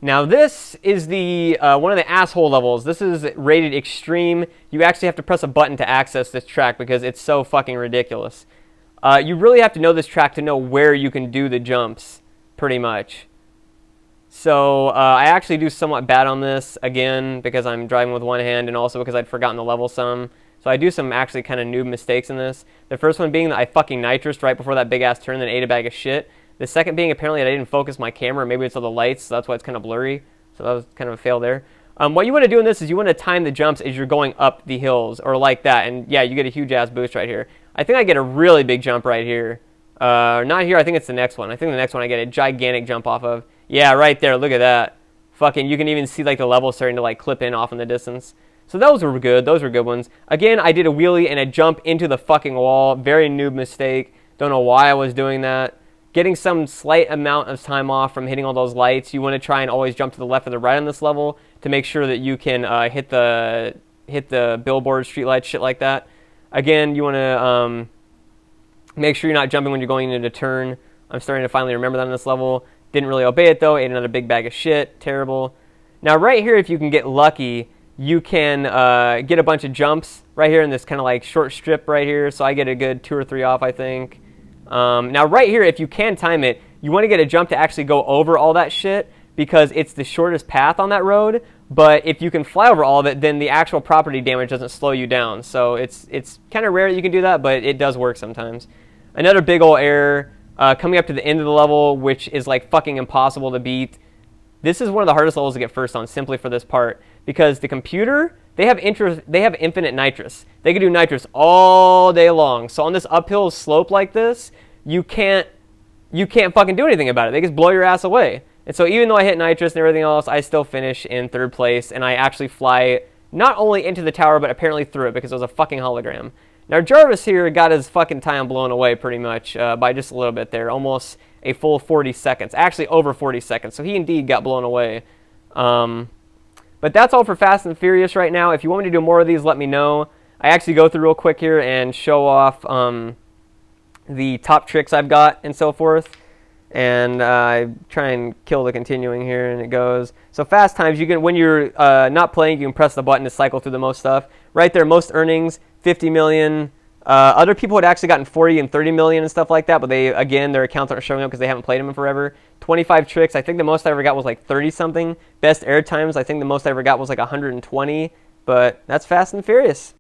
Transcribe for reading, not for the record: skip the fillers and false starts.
Now this is the one of the asshole levels. This is rated extreme. You actually have to press a button to access this track because it's so fucking ridiculous. You really have to know this track to know where you can do the jumps, pretty much. So I actually do somewhat bad on this, again, because I'm driving with one hand and also because I'd forgotten the level some. So I do some actually kind of noob mistakes in this. The first one being that I fucking nitrous right before that big-ass turn and ate a bag of shit. The second being apparently that I didn't focus my camera. Maybe it's all the lights, so that's why it's kind of blurry. So that was kind of a fail there. What you want to do in this is you want to time the jumps as you're going up the hills, or like that. And yeah, you get a huge-ass boost right here. I think I get a really big jump right here. Not here, I think it's the next one. I think the next one I get a gigantic jump off of. Yeah, right there, look at that. Fucking, you can even see like the level starting to like clip in off in the distance. So those were good, those were good ones. Again, I did a wheelie and a jump into the fucking wall. Very noob mistake. Don't know why I was doing that. Getting some slight amount of time off from hitting all those lights. You want to try and always jump to the left or the right on this level to make sure that you can hit the billboard, street lights, shit like that. Again, you want to make sure you're not jumping when you're going into a turn. I'm starting to finally remember that on this level. Didn't really obey it though. Ate another big bag of shit. Terrible. Now right here, if you can get lucky, you can get a bunch of jumps right here in this kind of like short strip right here. So I get a good 2 or 3 off, I think. Now right here, if you can time it, you want to get a jump to actually go over all that shit because it's the shortest path on that road. But if you can fly over all of it, then the actual property damage doesn't slow you down. So it's kind of rare that you can do that, but it does work sometimes. Another big ol' error. Coming up to the end of the level, which is like fucking impossible to beat. This is one of the hardest levels to get first on, simply for this part, because the computer, they have infinite nitrous. They can do nitrous all day long. So on this uphill slope like this, you can't fucking do anything about it. They just blow your ass away. And so even though I hit nitrous and everything else, I still finish in 3rd place, and I actually fly not only into the tower, but apparently through it because it was a fucking hologram. Now, Jarvis here got his fucking time blown away pretty much by just a little bit there, almost a full 40 seconds, actually over 40 seconds, so he indeed got blown away. But that's all for Fast and Furious right now. If you want me to do more of these, let me know. I actually go through real quick here and show off the top tricks I've got and so forth. And I try and kill the continuing here, and it goes. So fast times, you can, when you're not playing, you can press the button to cycle through the most stuff. Right there, most earnings, 50 million. Other people had actually gotten 40 and 30 million and stuff like that, but they, again, their accounts aren't showing up because they haven't played them in forever. 25 tricks, I think the most I ever got was like 30-something. Best air times, I think the most I ever got was like 120. But that's Fast and Furious.